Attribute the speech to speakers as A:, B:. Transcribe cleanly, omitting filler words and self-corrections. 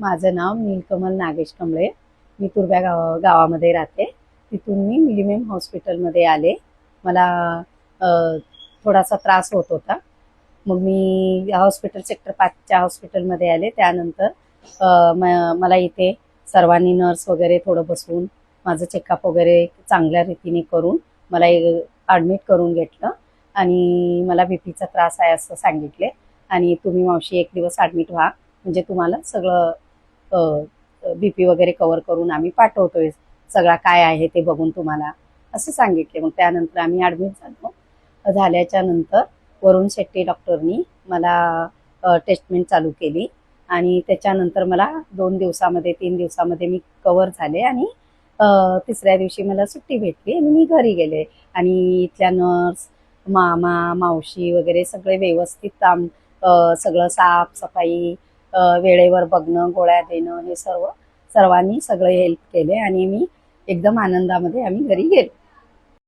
A: माझं नाव नीलकमल नागेश कमळे. मी तुर्भ्या गावामध्ये राहते. तिथून मी मिलीनियम हॉस्पिटलमध्ये आले. मला अ, थोडासा त्रास होत होता. मग मी हॉस्पिटल सेक्टर 5च्या हॉस्पिटलमध्ये आले. त्यानंतर मला इथे सर्वांनी नर्स वगैरे थोडं बसवून माझं चेकअप वगैरे चांगल्या रीतीने करून मला ॲडमिट करून घेतलं आणि मला बीपीचा त्रास आहे असं सांगितले. आणि तुम्ही मावशी एक दिवस ॲडमिट व्हा, म्हणजे तुम्हाला सगळं बीपी वगैरे कव्हर करून आम्ही पाठवतोय, सगळा काय आहे ते बघून तुम्हाला, असं सांगितले. मग त्यानंतर आम्ही ॲडमिट झालो. झाल्याच्या नंतर वरुण शेट्टी डॉक्टरनी मला ट्रीटमेंट चालू केली आणि त्याच्यानंतर मला 2 दिवसामध्ये 3 दिवसामध्ये मी कव्हर झाले आणि तिसऱ्या दिवशी मला सुट्टी भेटली आणि मी घरी गेले. आणि इथल्या नर्स, मामा, मावशी वगैरे सगळे व्यवस्थित काम, सगळं साफसफाई, वेळेवर बघणं, गोळ्या देणं, हे सर्वांनी सगळे हेल्प केले आणि मी एकदम आनंदामध्ये आम्ही घरी गेलो.